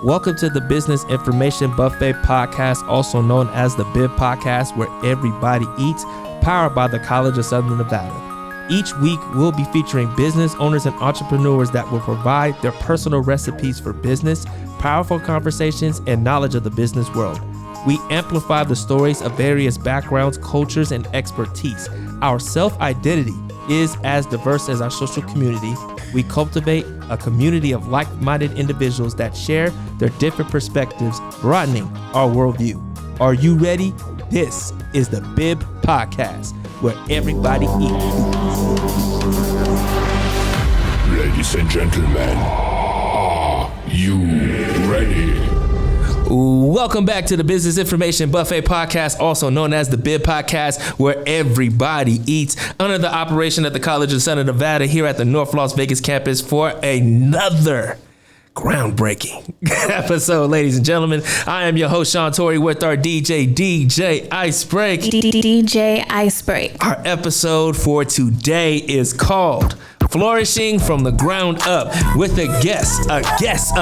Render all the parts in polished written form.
Welcome to the Business Information Buffet Podcast, also known as the BIB Podcast, where everybody eats, powered by the College of Southern Nevada. Each week, we'll be featuring business owners and entrepreneurs that will provide their personal recipes for business, powerful conversations, and knowledge of the business world. We amplify the stories of various backgrounds, cultures, and expertise. Our self-identity is as diverse as our social community. We cultivate a community of like-minded individuals that share their different perspectives, broadening our worldview. Are you ready? This is the BIB Podcast, where everybody eats. Ladies and gentlemen, are you ready? Welcome back to the Business Information Buffet Podcast, also known as the BIB Podcast, where everybody eats, under the operation at the College of Southern Nevada here at the North Las Vegas campus for another groundbreaking episode, ladies and gentlemen. I am your host, Sean Tory, with our DJ Icebreak. DJ Icebreak. Our episode for today is called Flourishing from the Ground Up, with a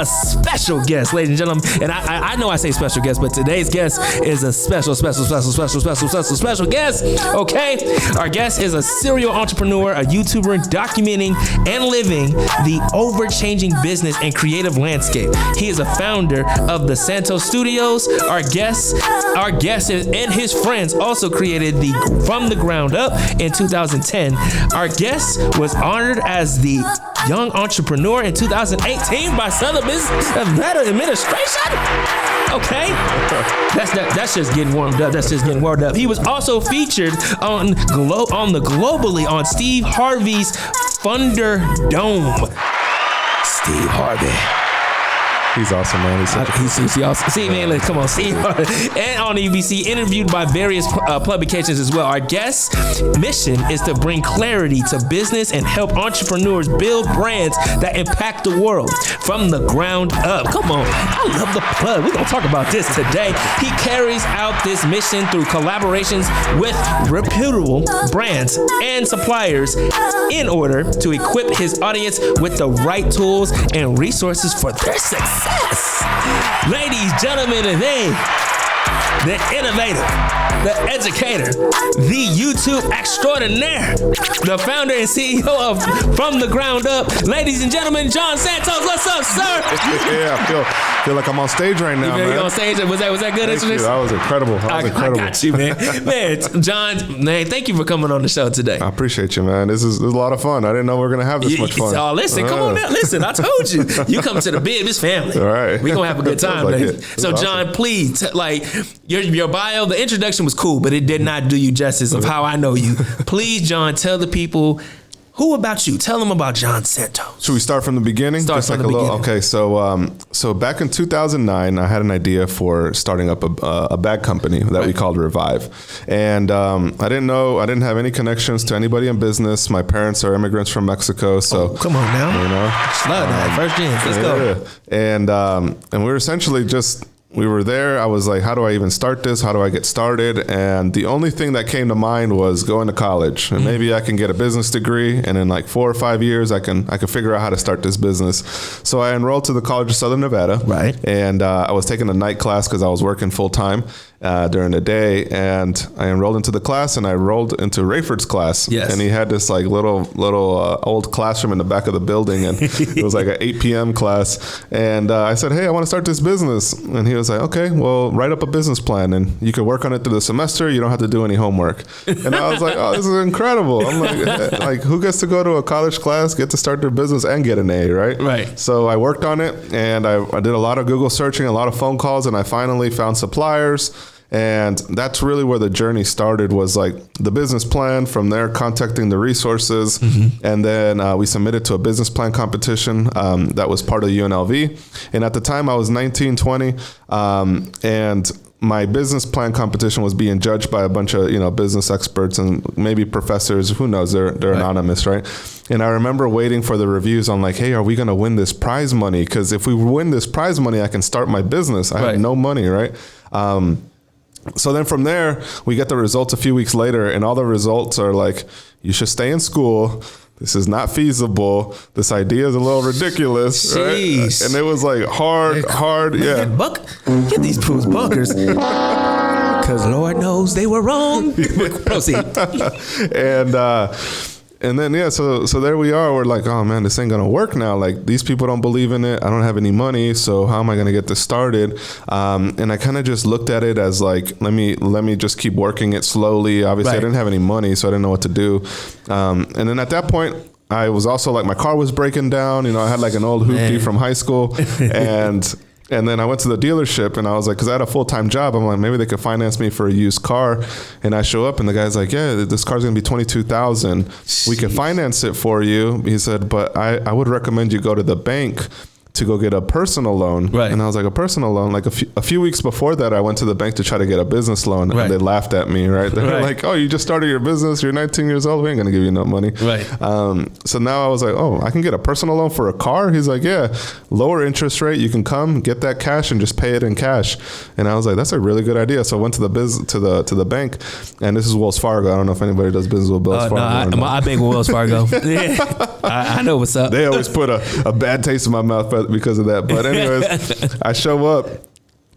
special guest, ladies and gentlemen. And I know I say special guest, but today's guest is a special guest. Okay, our guest is a serial entrepreneur, a YouTuber documenting and living the overchanging business and creative landscape. He is a founder of the Santos Studios. Our guest and his friends also created the From the Ground Up in 2010. Our guest was honored as the Young Entrepreneur in 2018 by Southern Business Administration. Okay, that's just getting warmed up. He was also featured on globally on Steve Harvey's Funderdome. Steve Harvey. He's awesome, man. He's awesome. See, man, come on, Steve. And on EBC, interviewed by various publications as well. Our guest's mission is to bring clarity to business and help entrepreneurs build brands that impact the world from the ground up. Come on, I love the plug. We're going to talk about this today. He carries out this mission through collaborations with reputable brands and suppliers in order to equip his audience with the right tools and resources for their success. Ladies, gentlemen, today, the innovator, the educator, the YouTube extraordinaire, the founder and CEO of From the Ground Up, ladies and gentlemen, John Santos. What's up, sir? Yeah, I feel like I'm on stage right now, man. You on stage? Was that good? Thank you. That was incredible. I got you, man. Man, John, man, thank you for coming on the show today. I appreciate you, man. This is a lot of fun. I didn't know we were going to have this much fun. Oh, listen, come on now. Listen, I told you. You come to the BIB, it's family. All right. We're going to have a good time. Like so, John, please, your bio, the introduction was cool, but it did not do you justice of how I know you. Please, John, tell the people who about you. Tell them about John Santos. Should we start from the beginning? Beginning. Okay, so back in 2009, I had an idea for starting up a bag company that we called Revive. And I didn't have any connections to anybody in business. My parents are immigrants from Mexico. So come on now. You know. Love that. First gen. Let's go. And we were essentially we were there. I was like, how do I even start this? How do I get started? And the only thing that came to mind was going to college, and maybe I can get a business degree, and in like 4 or 5 years, I can figure out how to start this business. So I enrolled to the College of Southern Nevada, right? And I was taking a night class because I was working full time during the day, and I enrolled into the class, and I rolled into Rayford's class. Yes. And he had this like little old classroom in the back of the building, and it was like an 8 p.m. class. And I said, hey, I want to start this business. And he was like, okay, well, write up a business plan, and you can work on it through the semester. You don't have to do any homework. And I was like, oh, this is incredible. I'm like, who gets to go to a college class, get to start their business, and get an A, right? Right. So I worked on it, and I did a lot of Google searching, a lot of phone calls, and I finally found suppliers. And that's really where the journey started, was like the business plan. From there, contacting the resources. Mm-hmm. And then we submitted to a business plan competition that was part of UNLV. And at the time I was 19, 20. And my business plan competition was being judged by a bunch of, business experts and maybe professors. Who knows? They're right. Anonymous, right? And I remember waiting for the reviews on like, hey, are we going to win this prize money? Because if we win this prize money, I can start my business. I had no money, right? So then from there, we get the results a few weeks later, and all the results are like, you should stay in school, this is not feasible. This idea is a little ridiculous. Right? And it was like hard. Yeah. Get these fools bunkers. Because Lord knows they were wrong. Proceed. And then, yeah, so there we are. We're like, oh man, this ain't gonna work now. Like, these people don't believe in it. I don't have any money, so how am I gonna get this started? And I kind of just looked at it as like, let me just keep working it slowly. Obviously, I didn't have any money, so I didn't know what to do. And then at that point, I was also like, my car was breaking down. You know, I had like an old hoopty from high school, and then I went to the dealership and I was like, because I had a full-time job, I'm like, maybe they could finance me for a used car. And I show up and the guy's like, yeah, this car's gonna be $22,000. We can finance it for you. He said, but I would recommend you go to the bank to go get a personal loan. Right. And I was like, a personal loan? Like a few weeks before that, I went to the bank to try to get a business loan, and they laughed at me, right? They were like, oh, you just started your business, you're 19 years old, we ain't gonna give you no money. Right. So now I was like, oh, I can get a personal loan for a car? He's like, yeah, lower interest rate, you can come, get that cash and just pay it in cash. And I was like, that's a really good idea. So I went to the bank, and this is Wells Fargo. I don't know if anybody does business with Wells Fargo. No, I bank with Wells Fargo. Yeah. I know what's up. They always put a bad taste in my mouth because of that. But anyways, I show up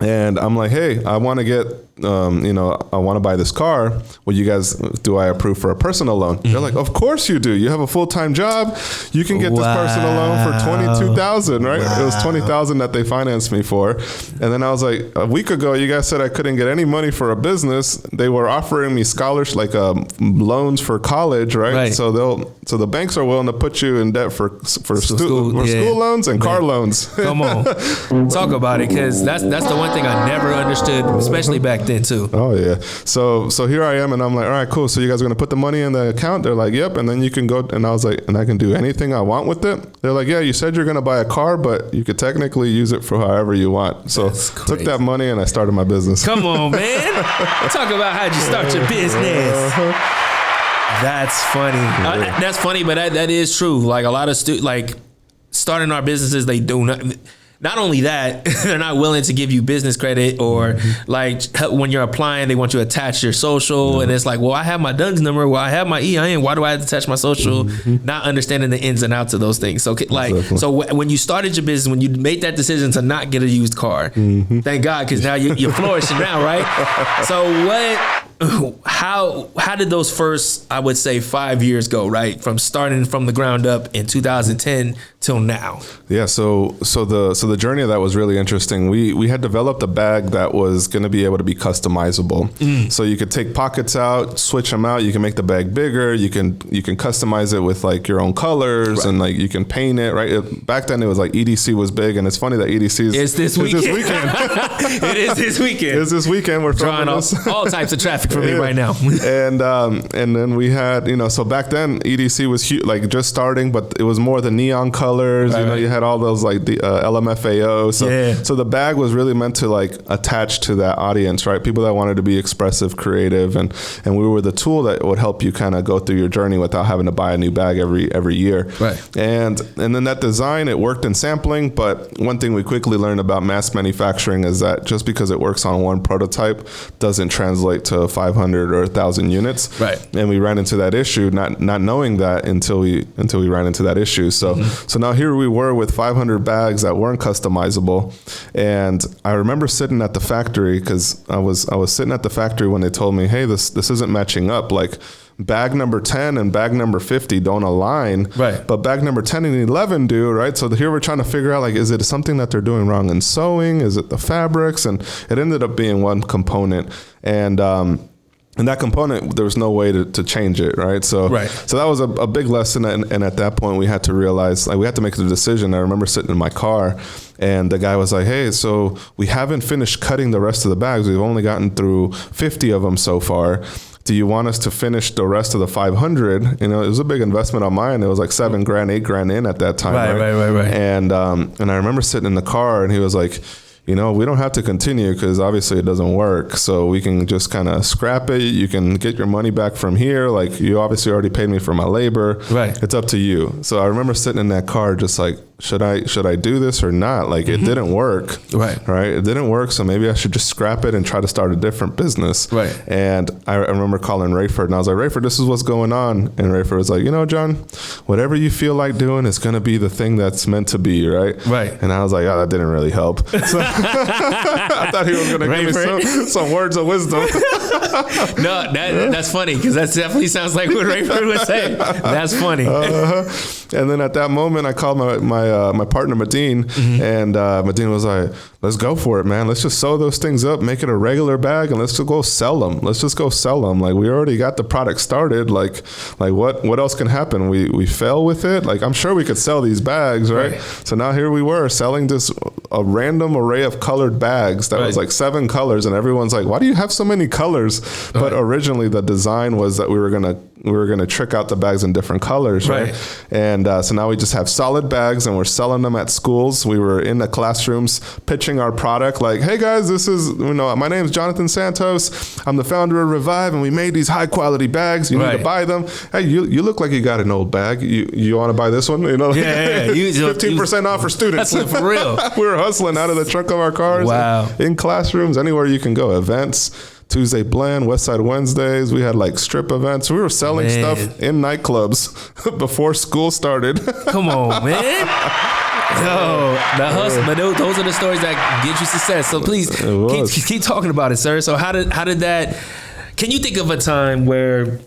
and I'm like, hey, I want to get, I want to buy this car. Will you guys, do I approve for a personal loan? They're like, of course you do. You have a full-time job. You can get this personal loan for $22,000, right? It was $20,000 that they financed me for. And then I was like, a week ago, you guys said I couldn't get any money for a business. They were offering me scholarships, like loans for college, right? So the banks are willing to put you in debt for school loans and car loans. Come on, talk about it, because that's the one thing I never understood, especially back then too. Oh yeah. So here I am, and I'm like, all right, cool. So you guys are gonna put the money in the account? They're like, yep. And then you can go. And I was like, and I can do anything I want with it? They're like, yeah. You said you're gonna buy a car, but you could technically use it for however you want. So took that money and I started my business. Come on, man. Talk about how'd you start your business. That's funny. That's funny, but that is true. Like a lot of starting our businesses, they do not only that, they're not willing to give you business credit, or like when you're applying, they want you to attach your social, and it's like, well, I have my DUNS number, well, I have my EIN, why do I have to attach my social? Not understanding the ins and outs of those things. So so when you started your business, when you made that decision to not get a used car, thank God, because now you're flourishing now, right? So how did those first, I would say, 5 years go, right? From starting from the ground up in 2010 till now. Yeah. So the journey of that was really interesting. We had developed a bag that was going to be able to be customizable. So you could take pockets out, switch them out. You can make the bag bigger. You can customize it with like your own colors, and like you can paint it, right? Back then it was like EDC was big, and it's funny that EDC is this weekend. It is this weekend. It's this weekend. We're drawing off all types of traffic for me right now. And then we had, so back then EDC was huge, like just starting, but it was more the neon colors. You had all those like the LMFAO. So the bag was really meant to like attach to that audience, right? People that wanted to be expressive, creative, and we were the tool that would help you kind of go through your journey without having to buy a new bag every year. Right. And then that design, it worked in sampling, but one thing we quickly learned about mass manufacturing is that just because it works on one prototype doesn't translate to 500 or 1,000 units. Right. And we ran into that issue, not knowing that until we ran into that issue. So now here we were with 500 bags that weren't customizable. And I remember sitting at the factory, because I was sitting at the factory when they told me, hey, this isn't matching up. Like bag number 10 and bag number 50 don't align, right? But bag number 10 and 11 do, right? So here we're trying to figure out, like, is it something that they're doing wrong in sewing? Is it the fabrics? And it ended up being one component. And that component, there was no way to change it, right? So that was a big lesson. And at that point, we had to realize, like, we had to make the decision. I remember sitting in my car, and the guy was like, hey, so we haven't finished cutting the rest of the bags. We've only gotten through 50 of them so far. Do you want us to finish the rest of the 500? It was a big investment on mine. It was like $7,000, $8,000 in at that time. Right. And I remember sitting in the car, and he was like, we don't have to continue because obviously it doesn't work. So we can just kind of scrap it. You can get your money back from here. Like, you obviously already paid me for my labor. Right. It's up to you. So I remember sitting in that car just like, should I do this or not? Like it didn't work. Right. It didn't work. So maybe I should just scrap it and try to start a different business. Right. And I remember calling Rayford and I was like, Rayford, this is what's going on. And Rayford was like, John, whatever you feel like doing is going to be the thing that's meant to be. Right. And I was like, oh, that didn't really help. So I thought he was going to give me some words of wisdom. No, that's funny because that definitely sounds like what Rayford was saying. That's funny. And then at that moment, I called my partner Medine, and Medine was like, "Let's go for it, man. Let's just sew those things up, make it a regular bag, and let's just go sell them. Let's just go sell them. Like we already got the product started. Like what else can happen? We fail with it. Like I'm sure we could sell these bags, right? So now here we were selling a random array of colored bags that was like 7 colors, and everyone's like, "Why do you have so many colors?" But originally the design was that we were gonna trick out the bags in different colors, right? And so now we just have solid bags and we're selling them at schools. We were in the classrooms pitching our product like, hey guys, this is, my name is Jonathan Santos. I'm the founder of Revive and we made these high quality bags. You need to buy them. Hey, you look like you got an old bag. You want to buy this one? 15% off for students. That's for real. We were hustling out of the trunk of our cars. Wow. In classrooms, anywhere you can go, events. Tuesday Blend, Westside Wednesdays. We had like strip events. We were selling stuff in nightclubs before school started. Come on, man. Yo, the hustle. But those are the stories that get you success. So please keep talking about it, sir. So how did that? Can you think of a time where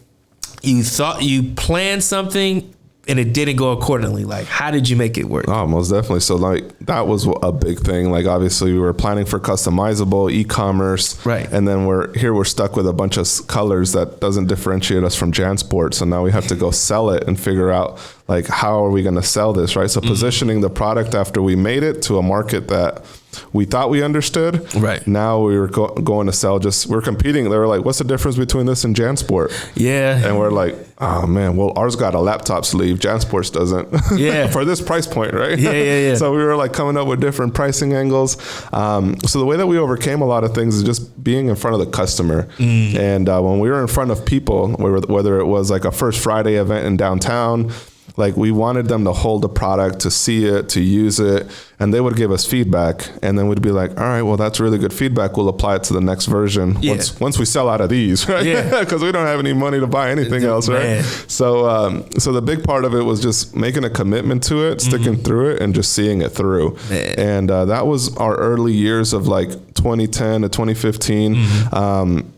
you thought you planned something and it didn't go accordingly? Like, how did you make it work? Oh, most definitely. So like that was a big thing. Like obviously we were planning for customizable e-commerce. Right. And then we're stuck with a bunch of colors that doesn't differentiate us from JanSport. So now we have to go sell it and figure out like, how are we going to sell this? Right. So positioning the product after we made it to a market that we thought we understood. Right. Now we were going to sell we're competing. They were like, what's the difference between this and JanSport? Yeah. And we're like, oh man, well, ours got a laptop sleeve. JanSport's doesn't. Yeah. For this price point, right? Yeah. So we were like coming up with different pricing angles. So the way that we overcame a lot of things is just being in front of the customer. And when we were in front of people, whether it was like a First Friday event in downtown, like we wanted them to hold the product, to see it, to use it, and they would give us feedback. And then we'd be like, all right, well, that's really good feedback. We'll apply it to the next version once we sell out of these, right? Yeah. Because we don't have any money to buy anything else, right? So the big part of it was just making a commitment to it, sticking through it, and just seeing it through. And that was our early years of like 2010 to 2015.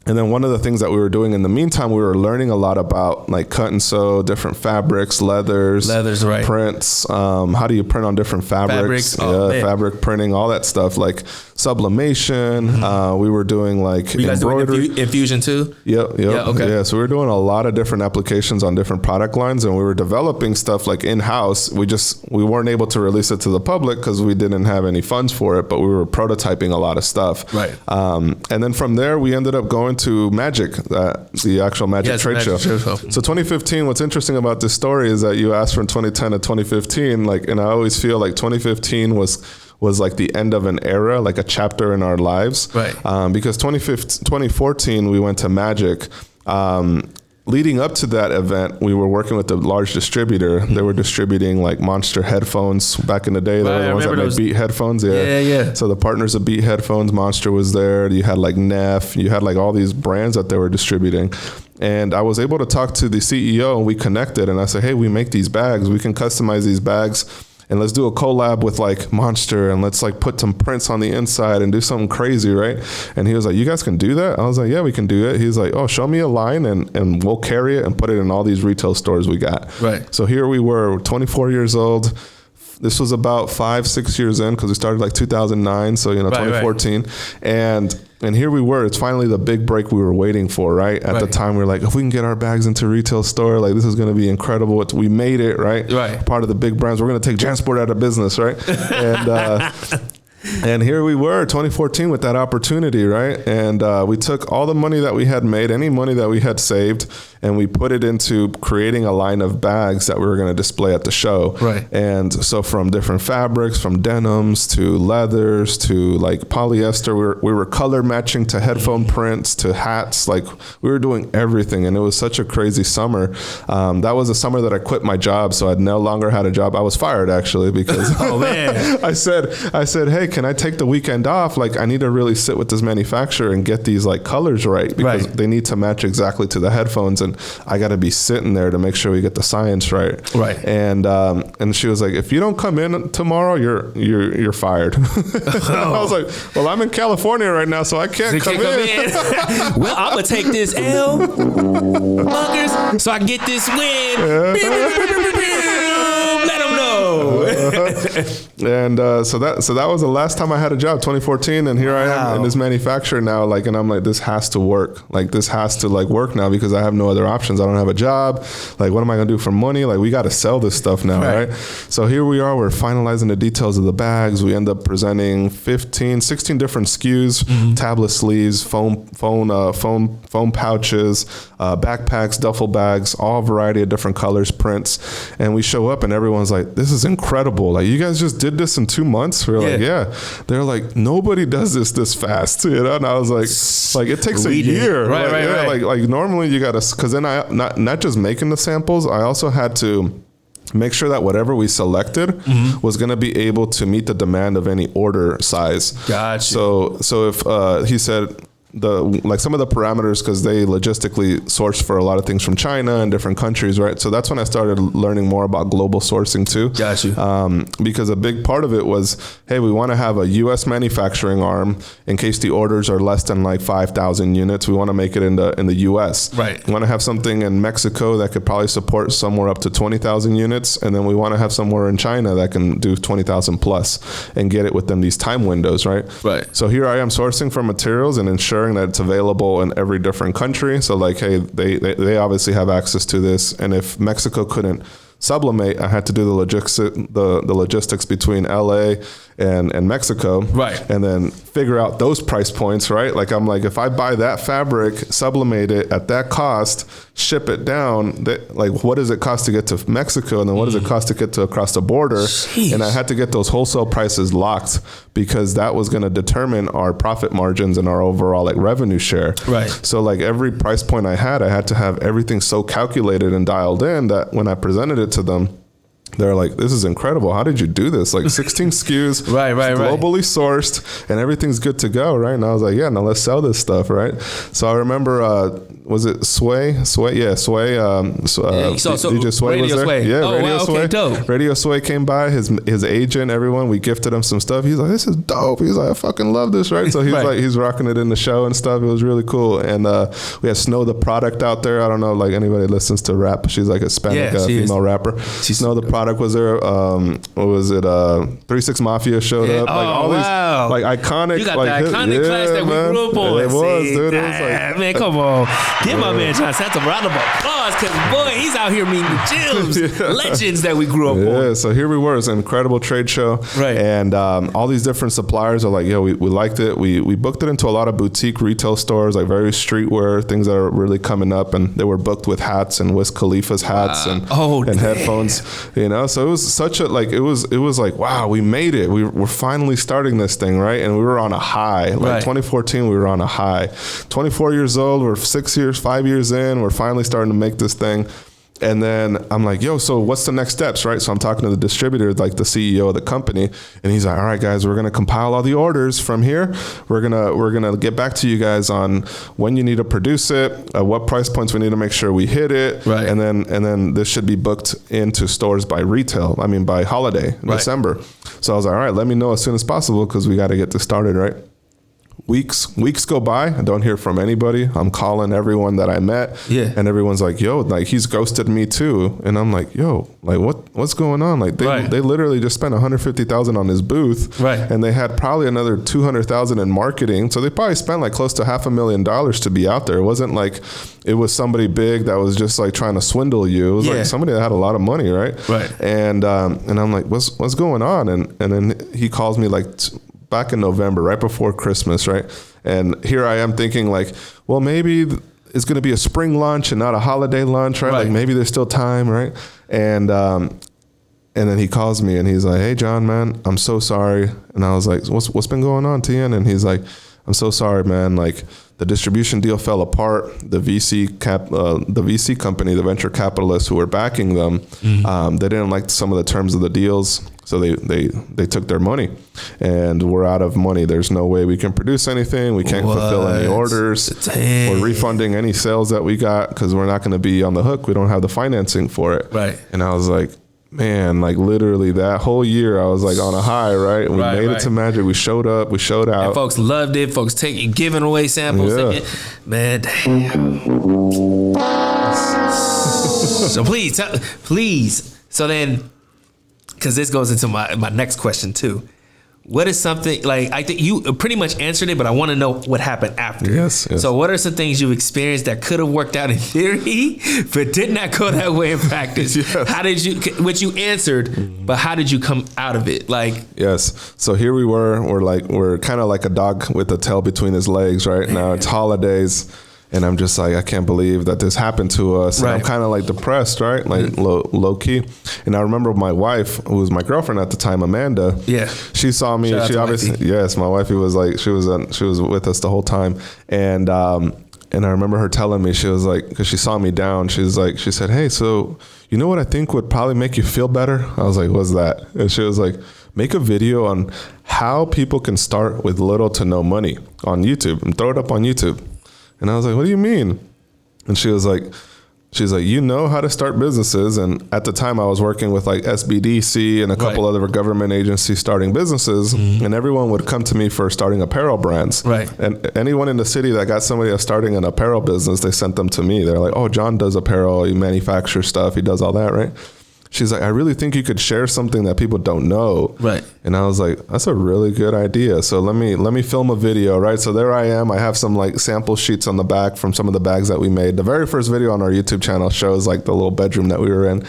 And then one of the things that we were doing in the meantime, we were learning a lot about like cut and sew, different fabrics, leathers, right. Prints. How do you print on different fabrics? Fabric printing, all that stuff, like sublimation. We were doing like you guys embroidery. Doing infusion too? Yep. Yeah, okay. Yeah, so we were doing a lot of different applications on different product lines, and we were developing stuff like in-house. We weren't able to release it to the public because we didn't have any funds for it, but we were prototyping a lot of stuff. Right. And then from there, we ended up going to Magic, the actual Magic trade show. So 2015, what's interesting about this story is that you asked from 2010 to 2015, like, and I always feel like 2015 was like the end of an era, like a chapter in our lives. Right. Because 2014, we went to Magic. Leading up to that event, we were working with a large distributor. They were distributing like Monster headphones back in the day. They were the ones that made Beat headphones. Yeah. So the partners of Beat headphones, Monster was there. You had like Neff. You had like all these brands that they were distributing. And I was able to talk to the CEO and we connected. And I said, hey, we make these bags. We can customize these bags. And let's do a collab with like Monster and let's like put some prints on the inside and do something crazy, right? And he was like, you guys can do that? I was like, yeah, we can do it. He's like, oh, show me a line and we'll carry it and put it in all these retail stores we got. Right. So here we were, 24 years old. This was about 5-6 years in because we started like 2009. So, 2014. Right. And here we were. It's finally the big break we were waiting for, right? At the time, we were like, if we can get our bags into retail store, like this is going to be incredible. We made it, right? Right. Part of the big brands. We're going to take JanSport out of business, right? And here we were, 2014, with that opportunity, right? And we took all the money that we had made, any money that we had saved, and we put it into creating a line of bags that we were going to display at the show. Right. And so from different fabrics, from denims to leathers to like polyester, we were color matching to headphone prints to hats. Like we were doing everything, and it was such a crazy summer. That was a summer that I quit my job, so I no longer had a job. I was fired actually because oh man, I said, hey, can I take the weekend off? Like I need to really sit with this manufacturer and get these like colors right because they need to match exactly to the headphones, and I got to be sitting there to make sure we get the science right. Right. And she was like, if you don't come in tomorrow, you're fired. I was like, well, I'm in California right now, so I can't come in. Well, I'm gonna take this L, buggers, so I can get this win. Let them know. And so that was the last time I had a job, 2014, and here I am in this manufacturer now, like, and I'm like, this has to work. Like, this has to like work now because I have no other options. I don't have a job. Like, what am I gonna do for money? Like, we got to sell this stuff now, right? So here we are. We're finalizing the details of the bags. We end up presenting 16 different SKUs, tablet sleeves, phone pouches, backpacks, duffel bags, all variety of different colors, prints, and we show up and everyone's like, this is incredible. Like, you guys just did this in 2 months? We're like, yeah. They're like, nobody does this fast, you know? And I was like it takes a year. Right. Like normally you gotta, because then I not just making the samples, I also had to make sure that whatever we selected was going to be able to meet the demand of any order size. Gotcha. So if he said some of the parameters, because they logistically source for a lot of things from China and different countries, right? So that's when I started learning more about global sourcing too. Gotcha. Because a big part of it was, hey, we want to have a U.S. manufacturing arm in case the orders are less than like 5,000 units. We want to make it in the U.S. Right. We want to have something in Mexico that could probably support somewhere up to 20,000 units, and then we want to have somewhere in China that can do 20,000 plus and get it within these time windows, right? Right. So here I am sourcing for materials and ensuring that it's available in every different country. So like, hey, they obviously have access to this, and if Mexico couldn't sublimate, I had to do the logistics between LA and Mexico, right? And then figure out those price points, right? Like, I'm like, if I buy that fabric, sublimate it at that cost, ship it down, like, what does it cost to get to Mexico, and then what does it cost to get to across the border? Jeez. And I had to get those wholesale prices locked because that was going to determine our profit margins and our overall like revenue share. Right. So like every price point I had to have everything so calculated and dialed in that when I presented it to them, they're like, this is incredible. How did you do this? Like 16 SKUs, right, globally sourced, and everything's good to go, right? And I was like, yeah, now let's sell this stuff, right? So I remember, was it Sway? Yeah, Sway. DJ Sway Radio was there. Sway. Yeah, oh, Radio wow, Sway. Okay, dope. Radio Sway came by, his agent, everyone. We gifted him some stuff. He's like, this is dope. He's like, I fucking love this, right? So he's like, he's rocking it in the show and stuff. It was really cool. And we had Snow the Product out there. I don't know, like anybody listens to rap. She's like a Hispanic female rapper. Snow the Product was there. What was it? 3-6 Mafia showed up. Like all these like iconic. You got like, the iconic class that we grew up on. It was, dude. It was like, man, come on. Give my man John Santos a round of applause, because boy, he's out here meeting gems, legends that we grew up on. Yeah, so here we were. It's an incredible trade show. Right. And all these different suppliers are like, yo, we liked it. We booked it into a lot of boutique retail stores, like very streetwear, things that are really coming up. And they were booked with hats and Wiz Khalifa's hats and headphones, you know? So it was such a, like, it was like, wow, we made it. We're finally starting this thing, right? And we were on a high. Like 2014, we were on a high. 24 years old, we're 5 years in, we're finally starting to make this thing. And then I'm like, yo, so what's the next steps, right? So I'm talking to the distributor, like the CEO of the company, and he's like, all right, guys, we're gonna compile all the orders from here. We're gonna get back to you guys on when you need to produce it, what price points we need to make sure we hit it, right? And then this should be booked into stores by by holiday, December. So I was like, all right, let me know as soon as possible because we got to get this started, right? Weeks go by. I don't hear from anybody. I'm calling everyone that I met. Yeah. And everyone's like, yo, like he's ghosted me too. And I'm like, yo, like what's going on? Like they literally just spent $150,000 on his booth. Right. And they had probably another $200,000 in marketing. So they probably spent like close to $500,000 to be out there. It wasn't like it was somebody big that was just like trying to swindle you. It was like somebody that had a lot of money, right? Right. And I'm like, what's going on? And then he calls me like back in November, right before Christmas, right? And here I am thinking like, well, maybe it's going to be a spring lunch and not a holiday lunch, right? Like maybe there's still time, right? And then he calls me and he's like, hey, John, man, I'm so sorry. And I was like, what's been going on, Tian? And he's like, I'm so sorry, man. Like the distribution deal fell apart. The VC company, the venture capitalists who were backing them, they didn't like some of the terms of the deals. So they took their money and we're out of money. There's no way we can produce anything. We can't fulfill any orders. Dang. We're refunding any sales that we got because we're not going to be on the hook. We don't have the financing for it. Right. And I was like, man, like literally that whole year I was like on a high, right? And we made it to Magic. We showed up, we showed out. And folks loved it. Folks giving away samples. Yeah. Man, damn. So please. So then, because this goes into my next question too. What is something, like, I think you pretty much answered it, but I want to know what happened after. Yes. So what are some things you've experienced that could have worked out in theory, but did not go that way in practice? Yes. How did you, which you answered, but how did you come out of it? Like, yes. So here we we're kind of like a dog with a tail between his legs right now. It's holidays. And I'm just like, I can't believe that this happened to us. Right. And I'm kind of like depressed, right? Like low key. And I remember my wife, who was my girlfriend at the time, Amanda. Yeah. She saw me. She obviously, wifey. Yes, my wifey was like, she was with us the whole time. And I remember her telling me, she was like, because she saw me down, she said, hey, so you know what I think would probably make you feel better? I was like, what's that? And she was like, make a video on how people can start with little to no money on YouTube and throw it up on YouTube. And I was like, what do you mean? And she was like, you know how to start businesses. And at the time I was working with like SBDC and a couple other government agencies starting businesses. And everyone would come to me for starting apparel brands. Right. And anyone in the city that got somebody that's starting an apparel business, they sent them to me. They're like, oh, John does apparel. He manufactures stuff. He does all that, right? She's like, I really think you could share something that people don't know. Right. And I was like, that's a really good idea. So let me film a video, right? So there I am. I have some like sample sheets on the back from some of the bags that we made. The very first video on our YouTube channel shows like the little bedroom that we were in.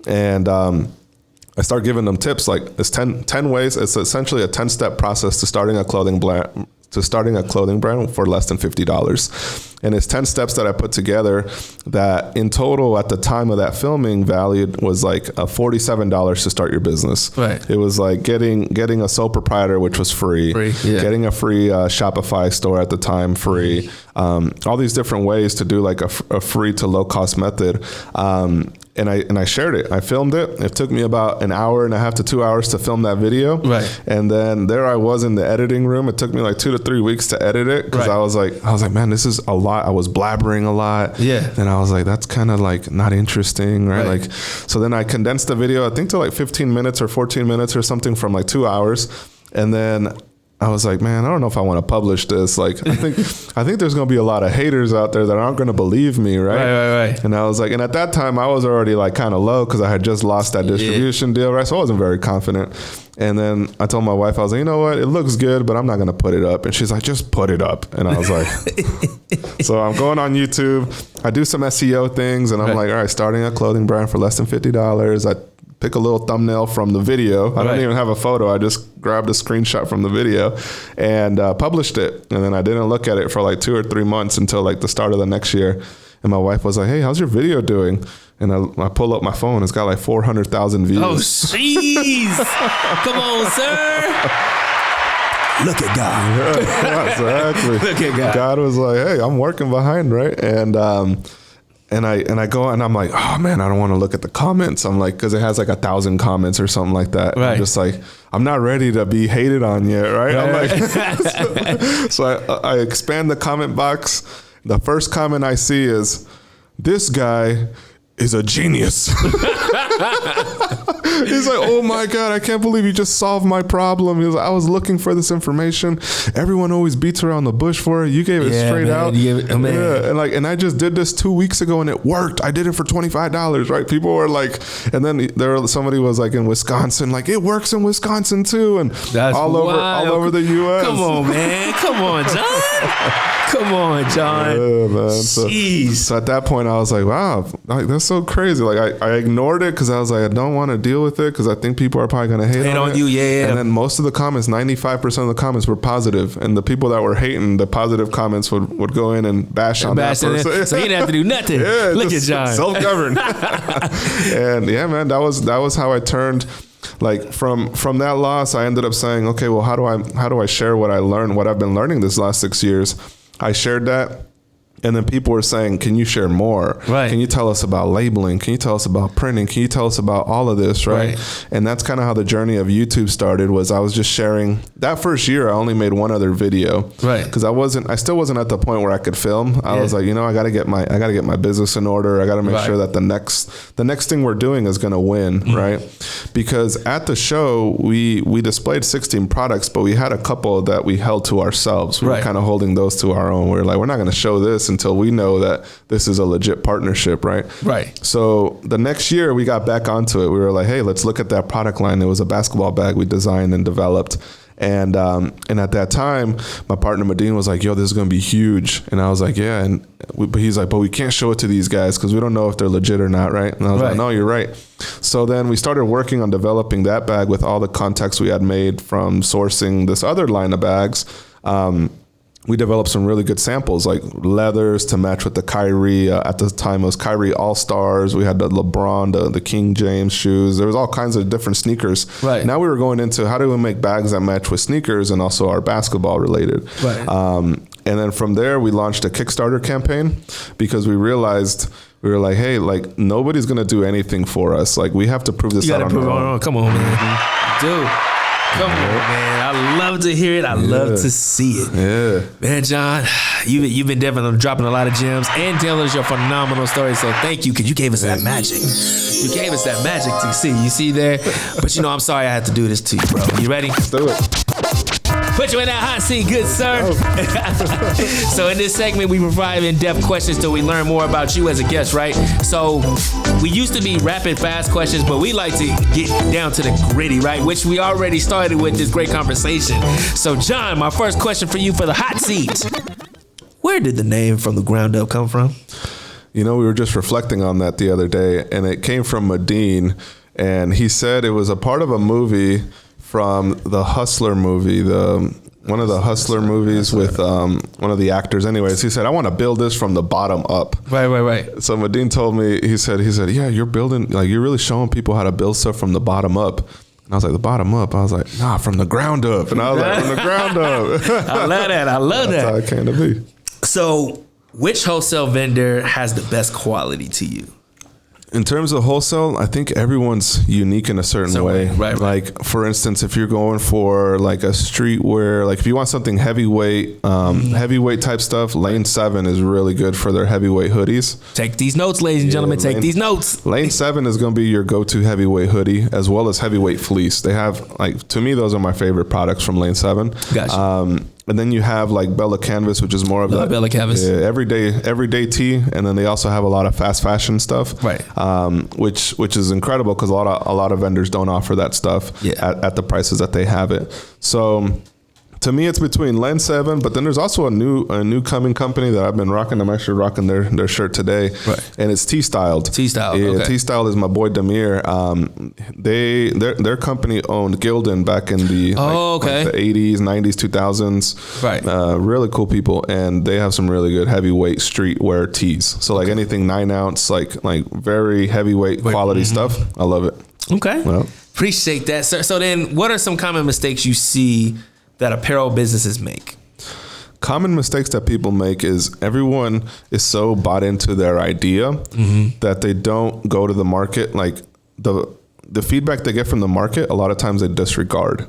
And I start giving them tips, like it's 10 ways. It's essentially a 10-step process to starting a clothing brand for less than $50. And it's 10 steps that I put together that in total at the time of that filming valued was like $47 to start your business. Right. It was like getting a sole proprietor, which was free. Getting a free Shopify store at the time, free. All these different ways to do like a free to low cost method. And I shared it. I filmed it. It took me about an hour and a half to 2 hours to film that video. Right. And then there I was in the editing room. It took me like 2 to 3 weeks to edit it because I was like, man, this is a lot. I was blabbering a lot. Yeah. And I was like, that's kind of like not interesting, right? Like, so then I condensed the video, I think to like 15 minutes or 14 minutes or something from like 2 hours. And then I was like, man, I don't know if I want to publish this. Like, I think there's going to be a lot of haters out there that aren't going to believe me, right? And I was like, and at that time I was already like kind of low because I had just lost that distribution deal, right? So I wasn't very confident. And then I told my wife, I was like, you know what? It looks good, but I'm not going to put it up. And she's like, just put it up. And I was like, so I'm going on YouTube. I do some SEO things and I'm like, all right, starting a clothing brand for less than $50. I pick a little thumbnail from the video. I don't even have a photo. I just grabbed a screenshot from the video and published it. And then I didn't look at it for like 2 or 3 months until like the start of the next year. And my wife was like, hey, how's your video doing? And I pull up my phone. It's got like 400,000 views. Oh, jeez. Come on, sir. Look at God. Yeah, exactly. Look at God. God was like, hey, I'm working behind, right? And I go and I'm like, oh man, I don't want to look at the comments. I'm like, because it has like 1,000 comments or something like that. Right. I'm just like, I'm not ready to be hated on yet, right? I'm like, so I expand the comment box. The first comment I see is, this guy is a genius. He's like, oh my God, I can't believe you just solved my problem. He was like, I was looking for this information. Everyone always beats around the bush for it. You gave it straight out. And I just did this 2 weeks ago and it worked. I did it for $25, right? People were like, and then somebody was like in Wisconsin, like it works in Wisconsin too. And that's all over the US. Come on, man. Come on, John. Come on, John. Yeah, man. So at that point I was like, wow, like this so crazy. Like I ignored it because I was like, I don't want to deal with it because I think people are probably going to hate on you. Yeah. And then most of the comments, 95% of the comments were positive, and the people that were hating, the positive comments would go in and bash on that person. So he didn't have to do nothing. Yeah, look at John, self-governed. And yeah, man, that was how I turned. Like from that loss, I ended up saying, okay, well, how do I share what I learned, what I've been learning this last 6 years? I shared that. And then people were saying, can you share more? Right. Can you tell us about labeling? Can you tell us about printing? Can you tell us about all of this? Right. And that's kind of how the journey of YouTube started. Was I was just sharing. That first year, I only made one other video. Right. Because I still wasn't at the point where I could film. I was like, I got to get my business in order. I got to make sure that the next thing we're doing is going to win. Right. Because at the show, we displayed 16 products, but we had a couple that we held to ourselves. We were kind of holding those to our own. We were like, we're not going to show this until we know that this is a legit partnership, right? Right. So the next year we got back onto it. We were like, hey, let's look at that product line. It was a basketball bag we designed and developed. And at that time, my partner Medine was like, yo, this is going to be huge. And I was like, yeah. But he's like, but we can't show it to these guys because we don't know if they're legit or not, right? And I was like, no, you're right. So then we started working on developing that bag with all the context we had made from sourcing this other line of bags. We developed some really good samples, like leathers to match with the Kyrie. At the time, it was Kyrie All-Stars. We had the LeBron, the King James shoes. There was all kinds of different sneakers. Right. Now we were going into how do we make bags that match with sneakers and also are basketball related. Right. And then from there, we launched a Kickstarter campaign because we realized we were like, hey, like nobody's going to do anything for us. Like we have to prove this out on our own. Come on, man. Dude. Come on, man. I love to hear it. I love to see it. Yeah. Man, John, you've been definitely dropping a lot of gems and telling us your phenomenal story. So thank you, because you gave us that magic. You gave us that magic to see. You see there? But I'm sorry I had to do this to you, bro. You ready? Let's do it. Put you in that hot seat, good sir. So in this segment, we provide in-depth questions till we learn more about you as a guest, right? So we used to be rapid, fast questions, but we like to get down to the gritty, right? Which we already started with this great conversation. So John, my first question for you for the hot seat. Where did the name From the Ground Up come from? We were just reflecting on that the other day, and it came from Medine, and he said it was a part of a movie from the Hustler movie, one of the Hustler movies with one of the actors. Anyways, he said, I want to build this from the bottom up. Right. So Medine told me, he said, yeah, you're building, like you're really showing people how to build stuff from the bottom up. And I was like, the bottom up? I was like, nah, from the ground up. And I was like, from the ground up. I love that. That's how it came to be. So which wholesale vendor has the best quality to you? In terms of wholesale, I think everyone's unique in a certain way. Right. Like, for instance, if you're going for like a streetwear, like if you want something heavyweight, heavyweight type stuff, Lane 7 is really good for their heavyweight hoodies. Take these notes, ladies and gentlemen. Take these notes. Lane 7 is going to be your go-to heavyweight hoodie as well as heavyweight fleece. They have, like, to me, those are my favorite products from Lane 7. Gotcha. And then you have like Bella Canvas, which is more of that Bella Canvas, everyday tee, and then they also have a lot of fast fashion stuff, right? Which is incredible because a lot of vendors don't offer that stuff at the prices that they have it. So to me, it's between Lens 7, but then there's also a new coming company that I've been rocking. I'm actually rocking their shirt today, right? And it's T-Styled. T-Styled, yeah. Okay. T-Styled is my boy Demir. Their company owned Gildan back in the the 80s, 90s, 2000s. Right. Really cool people, and they have some really good heavyweight streetwear tees. So like anything 9 ounce, like very heavyweight quality stuff. I love it. Okay. Well, appreciate that, sir. So then, what are some common mistakes you see that apparel businesses make? Common mistakes that people make is everyone is so bought into their idea that they don't go to the market. Like the feedback they get from the market, a lot of times they disregard.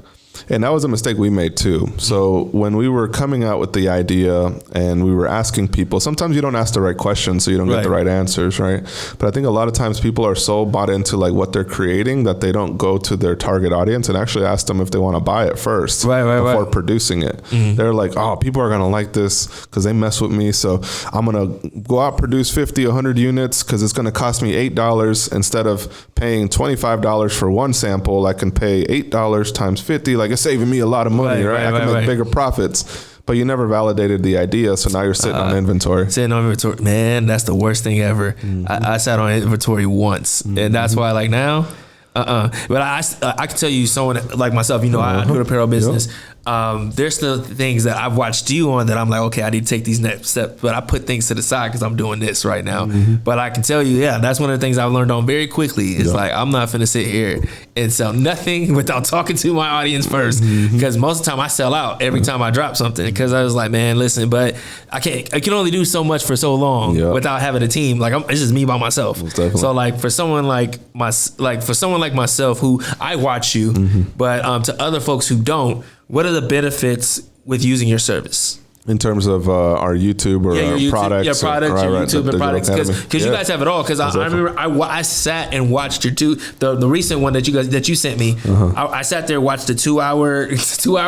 And that was a mistake we made too. So when we were coming out with the idea and we were asking people, sometimes you don't ask the right questions, so you don't get the right answers, right? But I think a lot of times people are so bought into like what they're creating that they don't go to their target audience and actually ask them if they want to buy it first before producing it. They're like, oh, people are going to like this because they mess with me. So I'm going to go out, produce 50, 100 units because it's going to cost me $8 instead of paying $25 for one sample. I can pay $8 times 50. Like, it's saving me a lot of money, right? I can make bigger profits. but you never validated the idea. So now you're sitting on inventory. Sitting on inventory, man, that's the worst thing ever. I sat on inventory once, and that's why like now. But I can tell you, someone like myself, you know, I do an apparel business. There's still things that I've watched you on that I'm like, okay, I need to take these next steps, but I put things to the side because I'm doing this right now. But I can tell you, yeah, that's one of the things I've learned on very quickly. It's like, I'm not finna sit here and sell nothing without talking to my audience first, because most of the time I sell out every time I drop something, because I was like, man, listen, but I can only do so much for so long without having a team. Like it's just me by myself. So like for someone like myself who I watch you, but to other folks who don't, what are the benefits with using your service? In terms of our YouTube or our YouTube, products? Your products, your YouTube and products. Because you guys have it all. Because I remember I sat and watched your the recent one that you sent me. I sat there and watched the 2 hour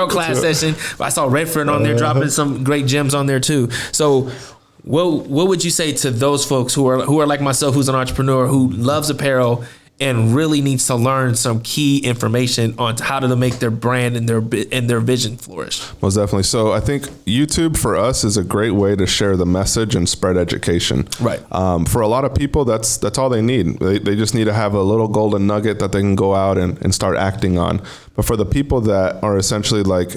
class session. I saw Redford on there dropping some great gems on there too. So what would you say to those folks who are like myself, who's an entrepreneur, who loves apparel and really needs to learn some key information on how to make their brand and their vision flourish? Most definitely. So I think YouTube for us is a great way to share the message and spread education. Right. For a lot of people, that's all they need. They just need to have a little golden nugget that they can go out and start acting on. But for the people that are essentially like,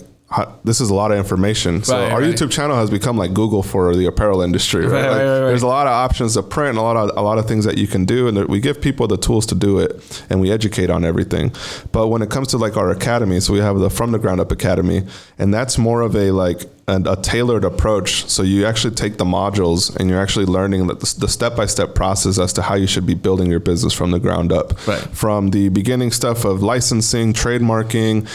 this is a lot of information. So our YouTube channel has become like Google for the apparel industry. Right? There's a lot of options to print, a lot of things that you can do, and we give people the tools to do it, and we educate on everything. But when it comes to like our academy, so we have the From the Ground Up Academy, and that's more of a tailored approach. So you actually take the modules and you're actually learning the step-by-step process as to how you should be building your business from the ground up. From the beginning stuff of licensing, trademarking,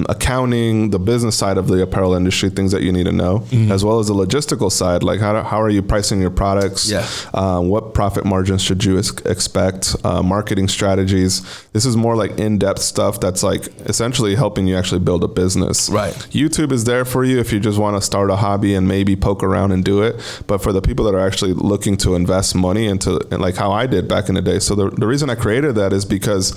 accounting, the business side of the apparel industry, things that you need to know, as well as the logistical side, like how are you pricing your products? What profit margins should you expect? Marketing strategies. This is more like in-depth stuff that's like essentially helping you actually build a business. YouTube is there for you if you just want to start a hobby and maybe poke around and do it. But for the people that are actually looking to invest money into, like how I did back in the day. So the reason I created that is because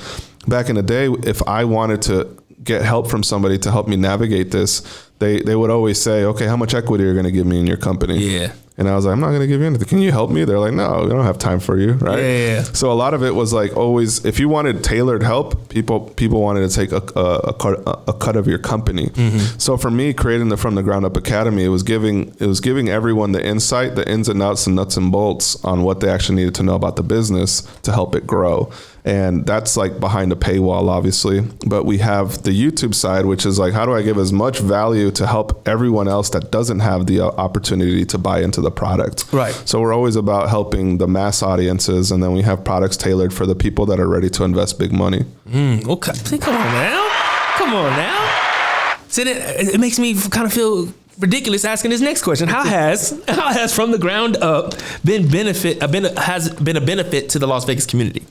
back in the day, if I wanted to get help from somebody to help me navigate this, they would always say, okay, how much equity are you going to give me in your company? And I was like, I'm not going to give you anything. Can you help me? They're like, no, we don't have time for you. Right. So a lot of it was like always, if you wanted tailored help, people wanted to take a cut of your company. So for me, creating the From the Ground Up Academy, it was giving everyone the insight, the ins and outs and nuts and bolts on what they actually needed to know about the business to help it grow. And that's like behind a paywall, obviously. But we have the YouTube side, which is like, how do I give as much value to help everyone else that doesn't have the opportunity to buy into the product? So we're always about helping the mass audiences, and then we have products tailored for the people that are ready to invest big money. Okay, come on now. See, it makes me kind of feel ridiculous asking this next question. How has From the Ground Up been a benefit to the Las Vegas community?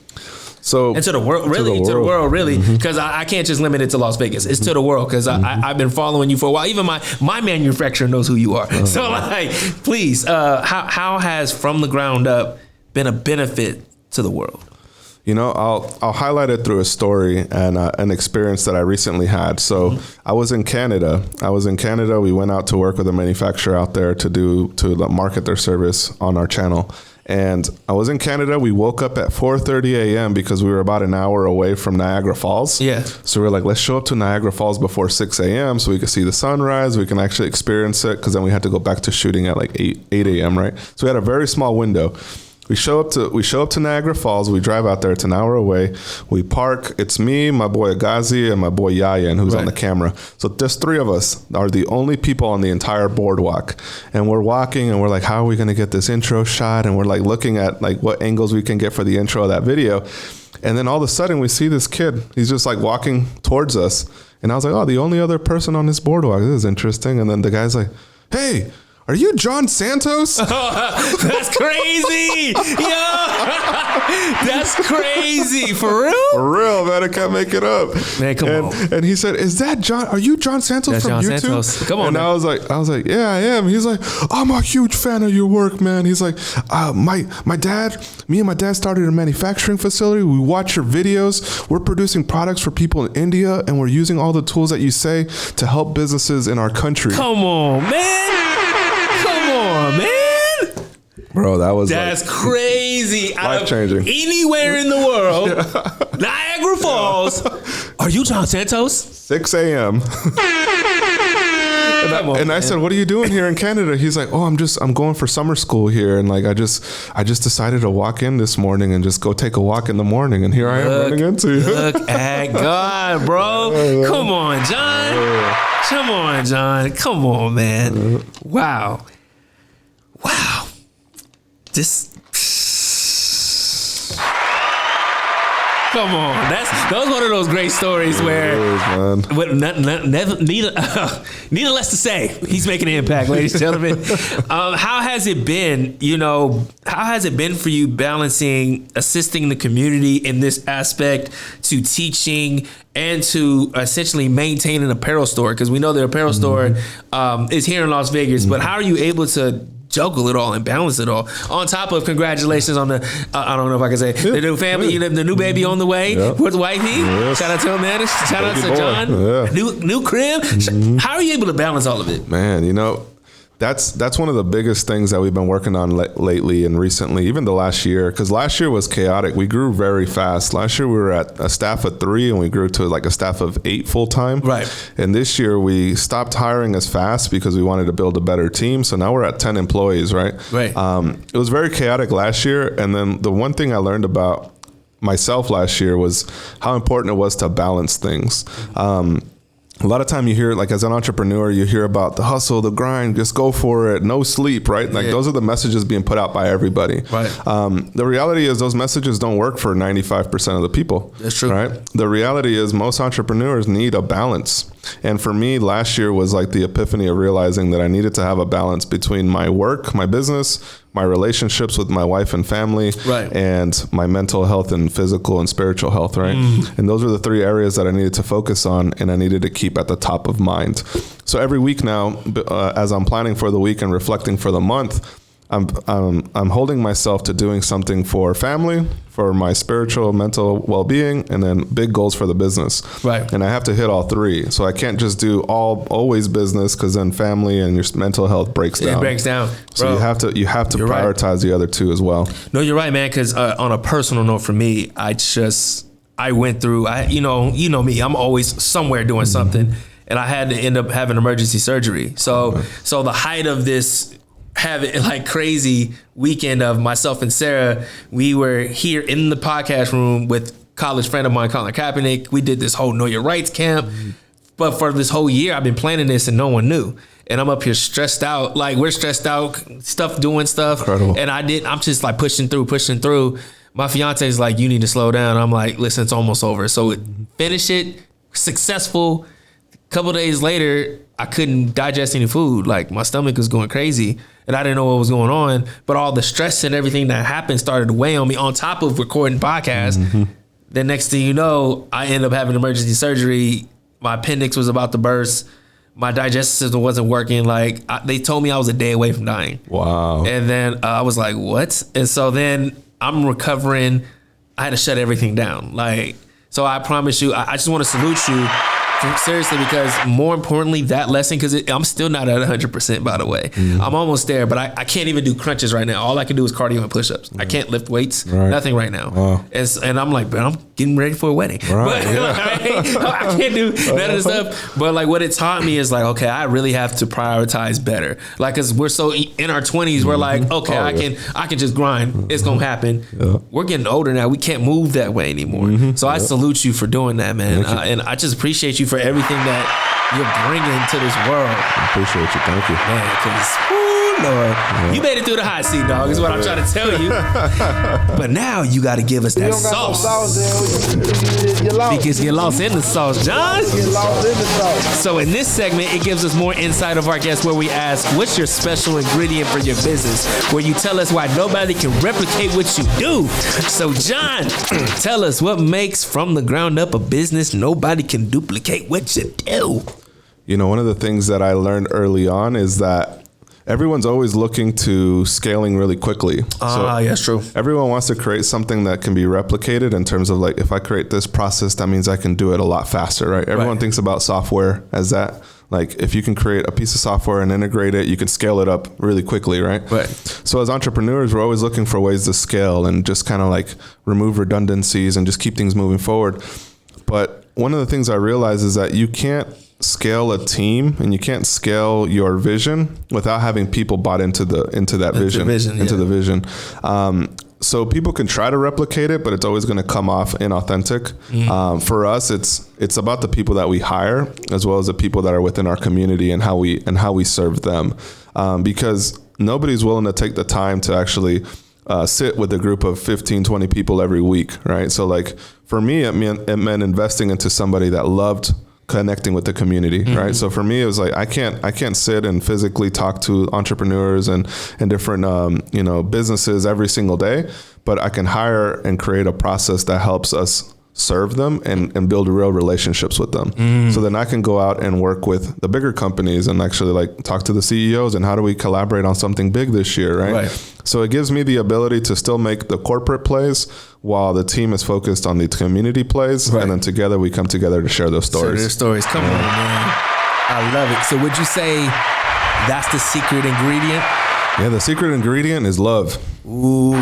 So and to the world, really, because I can't just limit it to Las Vegas. It's to the world, because I've been following you for a while. Even my manufacturer knows who you are. So like, please, how has From the Ground Up been a benefit to the world? You know, I'll highlight it through a story and an experience that I recently had. So I was in Canada. We went out to work with a manufacturer out there to market their service on our channel. And I was in Canada. We woke up at 4:30 a.m. because we were about an hour away from Niagara Falls. So we were like, let's show up to Niagara Falls before 6 a.m. so we could see the sunrise. We can actually experience it, because then we had to go back to shooting at like 8 a.m. Right. So we had a very small window. We show up to Niagara Falls. We drive out there. It's an hour away. We park. It's me, my boy Agazi, and my boy Yayan, who's on the camera. So just three of us are the only people on the entire boardwalk. And we're walking, and we're like, how are we going to get this intro shot? And we're like looking at like what angles we can get for the intro of that video. And then all of a sudden we see this kid. He's just like walking towards us. And I was like, oh, the only other person on this boardwalk. This is interesting. And then the guy's like, hey, are you John Santos? That's crazy. Yo, that's crazy. For real? For real, man. I can't make it up. Man, come on. And he said, is that John? Are you John Santos That's from John YouTube? Santos. Come on, and man. I was like, yeah, I am. He's like, I'm a huge fan of your work, man. He's like, me and my dad started a manufacturing facility. We watch your videos. We're producing products for people in India, and we're using all the tools that you say to help businesses in our country. Come on, man. Come on, man. Bro, that's crazy. Life-changing. Anywhere in the world, Niagara Falls. Are you John Santos? 6 a.m. And I said, what are you doing here in Canada? He's like, oh, I'm going for summer school here. And like, I just decided to walk in this morning and just go take a walk in the morning. And here I am running into you. Look at God, bro. Come on, John. Come on, John. Come on, man. Wow. Come on, that was one of those great stories where, needless to say, he's making an impact, ladies and gentlemen. How has it been? How has it been for you balancing assisting the community in this aspect to teaching and to essentially maintain an apparel store? Because we know the apparel store is here in Las Vegas, but how are you able to juggle it all and balance it all? On top of congratulations on the, I don't know if I can say, the new family, the new baby on the way with wifey. Yes. Shout out to him, man. Shout out to John. Yeah. New crib. How are you able to balance all of it? Man, that's one of the biggest things that we've been working on lately and recently, even the last year, because last year was chaotic. We grew very fast. Last year we were at a staff of 3 and we grew to like a staff of 8 full time. Right. And this year we stopped hiring as fast because we wanted to build a better team. So now we're at 10 employees, right? Right. It was very chaotic last year. And then the one thing I learned about myself last year was how important it was to balance things. A lot of time you hear, like as an entrepreneur, you hear about the hustle, the grind, just go for it, no sleep, right? Like those are the messages being put out by everybody. Right. The reality is those messages don't work for 95% of the people. That's true. Right. The reality is most entrepreneurs need a balance. And for me, last year was like the epiphany of realizing that I needed to have a balance between my work, my business, my relationships with my wife and family, right, and my mental health and physical and spiritual health, right? And those were the 3 areas that I needed to focus on and I needed to keep at the top of mind. So every week now, as I'm planning for the week and reflecting for the month, I'm holding myself to doing something for family, for my spiritual, mental well-being, and then big goals for the business. Right. And I have to hit all 3. So I can't just do always business, because then family and your mental health breaks down. It breaks down. So Bro, you have to prioritize right. The other 2 as well. No, you're right, man. Because on a personal note, for me, I went through. You know me. I'm always somewhere doing something, and I had to end up having emergency surgery. So the height of this having like crazy weekend of myself and Sarah, we were here in the podcast room with college friend of mine, Colin Kaepernick. We did this whole Know Your Rights camp. But for this whole year, I've been planning this and no one knew. And I'm up here stressed out. Like, we're stressed out, doing stuff. Incredible. And I'm just like pushing through. My fiance is like, you need to slow down. I'm like, listen, it's almost over. So finish it, successful. A couple days later, I couldn't digest any food. Like, my stomach was going crazy and I didn't know what was going on. But all the stress and everything that happened started to weigh on me on top of recording podcasts. Then next thing you know, I end up having emergency surgery. My appendix was about to burst. My digestive system wasn't working. Like, they told me I was a day away from dying. Wow. And then I was like, what? And so then I'm recovering. I had to shut everything down. Like, so I promise you, I just want to salute you. Seriously, because more importantly, that lesson, because I'm still not at 100%, by the way. I'm almost there, but I can't even do crunches right now. All I can do is cardio and push-ups. I can't lift weights, nothing right now. Wow. And I'm like, but I'm getting ready for a wedding. But I can't do none of this stuff. But like, what it taught me is like, okay, I really have to prioritize better. Like, because we're so in our 20s, we're like, okay, I can just grind. It's going to happen. We're getting older now. We can't move that way anymore. So I salute you for doing that, man. And I just appreciate you for everything that you're bringing to this world. I appreciate you. Thank you. Man, because Lord. You made it through the hot seat, dog, is what I'm trying to tell you. But now you got to give us that sauce. You're lost. Because you're lost in the sauce, John. Get lost in the sauce. So in this segment, it gives us more insight of our guests where we ask, what's your special ingredient for your business? Where you tell us why nobody can replicate what you do. So John, tell us what makes from the ground up a business nobody can duplicate what you do. You know, one of the things that I learned early on is that everyone's always looking to scaling really quickly. Yeah, that's true. Everyone wants to create something that can be replicated in terms of like, if I create this process, that means I can do it a lot faster, right? Everyone thinks about software as that. Like if you can create a piece of software and integrate it, you can scale it up really quickly, right? Right. So as entrepreneurs, we're always looking for ways to scale and just kind of like remove redundancies and just keep things moving forward. But one of the things I realized is that you can't scale a team and you can't scale your vision without having people bought into that vision. So people can try to replicate it, but it's always going to come off inauthentic. For us, it's about the people that we hire as well as the people that are within our community and how we serve them, because nobody's willing to take the time to actually sit with a group of 15, 20 people every week, right? So like for me, it meant investing into somebody that loved connecting with the community, right? So for me, it was like I can't sit and physically talk to entrepreneurs and different businesses every single day, but I can hire and create a process that helps us serve them and build real relationships with them. So then I can go out and work with the bigger companies and actually like talk to the CEOs and how do we collaborate on something big this year, right? So it gives me the ability to still make the corporate plays while the team is focused on the community plays. And then together we come together to share those stories. Come on, man. I love it. So would you say that's the secret ingredient? Yeah, the secret ingredient is love. Ooh.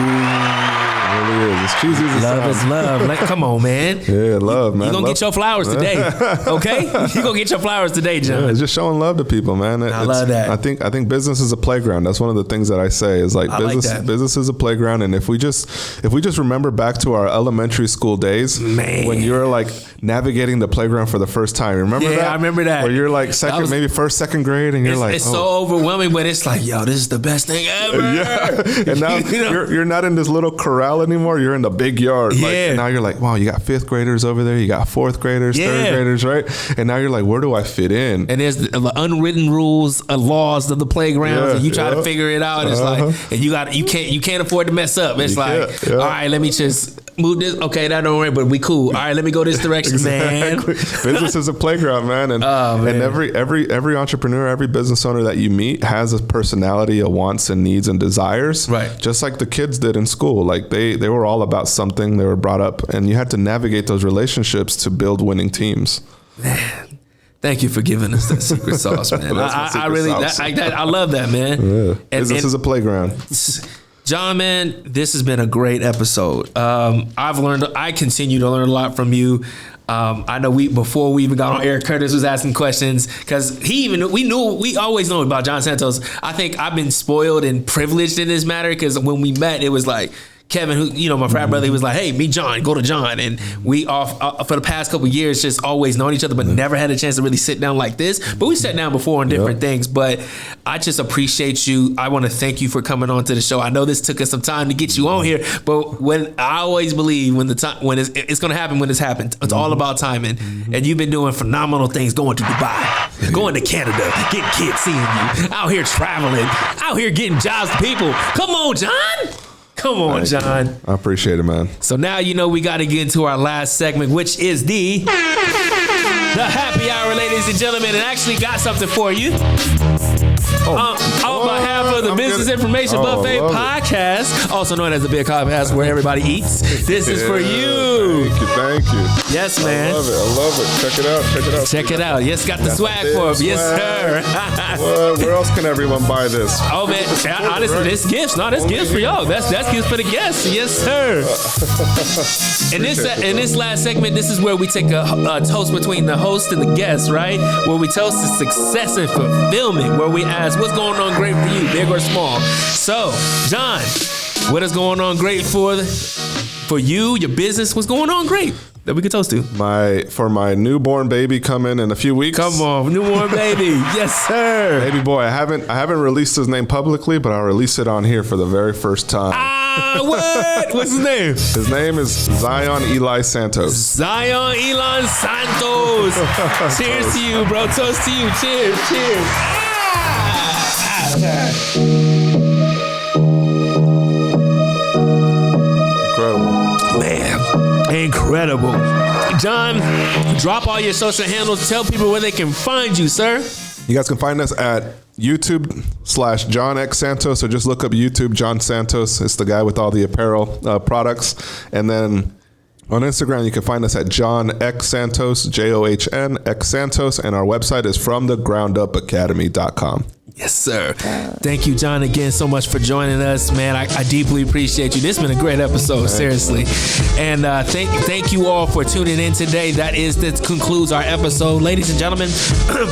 It really is. It's cheesy as it Love sounds. is love. Like, come on, man. Yeah, love, man. You're going to get your flowers today, okay? You're going to get your flowers today, John. Yeah, it's just showing love to people, man. I love that. I think business is a playground. That's one of the things that I say is like business is a playground. And if we just remember back to our elementary school days, man, when you're like navigating the playground for the first time, remember that? Yeah, I remember that. Where you're like maybe first, second grade, and you're like, it's so overwhelming, but it's like, yo, this is the best thing ever. Yeah. And now you're not in this little corral anymore. You're in the big yard. Yeah. Like, now you're like, wow, you got fifth graders over there. You got fourth graders, third graders, right? And now you're like, where do I fit in? And there's the unwritten rules, laws of the playgrounds, and you try to figure it out. And it's like, and you can't afford to mess up. It's all right, let me just move this. Okay, that don't work, but we cool. All right, let me go this direction, man. Business is a playground, man. And every entrepreneur, every business owner that you meet has a personality, a wants and needs and desires. Right. Just like the kids did in school. Like they were all about something. They were brought up, and you had to navigate those relationships to build winning teams. Man, thank you for giving us that secret sauce, man. I love that, man. Yeah. Business is a playground. John, man, this has been a great episode. I continue to learn a lot from you. I know before we even got on air, Curtis was asking questions because we always know about John Santos. I think I've been spoiled and privileged in this matter because when we met, it was like Kevin, who, my frat brother, he was like, hey, meet John, go to John. And we for the past couple of years, just always known each other, but never had a chance to really sit down like this. But we sat down before on different things, but I just appreciate you. I want to thank you for coming on to the show. I know this took us some time to get you on here, but I always believe when it's going to happen when it's happened. It's all about timing. And you've been doing phenomenal things, going to Dubai, going to Canada, getting kids seeing you, out here traveling, out here getting jobs to people. Come on, John. Come on, John. I appreciate it, man. So now we got to get into our last segment, which is the happy hour, ladies and gentlemen. And I actually got something for you. On behalf of the Business Information Buffet Podcast, also known as the Big Podcast where everybody eats, this is for you. Thank you. Yes, man. I love it. Check it out. Yes, got the swag for him. Yes, sir. Where else can everyone buy this? Oh, man. Honestly, this gifts. No, that's gifts for y'all. That's gifts for the guests. Yes, sir. In this last segment, this is where we take a toast between the host and the guest, right? Where we toast the success and fulfillment, where we ask, what's going on great for you, big or small? So, John, what is going on great for you, your business? What's going on great? that we could toast to? For my newborn baby coming in a few weeks. Come on, newborn baby. Yes, sir. Baby boy. I haven't released his name publicly, but I'll release it on here for the very first time. What? What's his name? His name is Zion Eli Santos. Zion Elon Santos. Cheers to you, bro. Toast to you. Cheers. Cheers. Incredible. Man, incredible. John, drop all your social handles. Tell people where they can find you, sir. You guys can find us at YouTube/John X Santos, or just look up YouTube John Santos. It's the guy with all the apparel products. And then on Instagram, you can find us at John X Santos, JOHN X Santos, and our website is FromTheGroundUpAcademy.com. Yes, sir. Thank you, John, again so much for joining us, man. I deeply appreciate you. This has been a great episode, seriously. And thank you all for tuning in today. That concludes our episode. Ladies and gentlemen,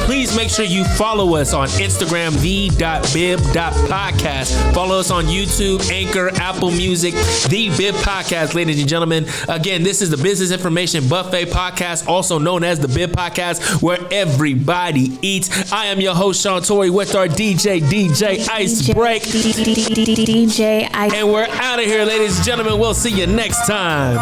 please make sure you follow us on Instagram, the.bib.podcast. Follow us on YouTube, Anchor, Apple Music, The Bib Podcast, ladies and gentlemen. Again, this is the Business Information Buffet Podcast, also known as the Bib Podcast, where everybody eats. I am your host, Sean Tory, with our DJ Ice Break. DJ Ice. And we're out of here, ladies and gentlemen. We'll see you next time.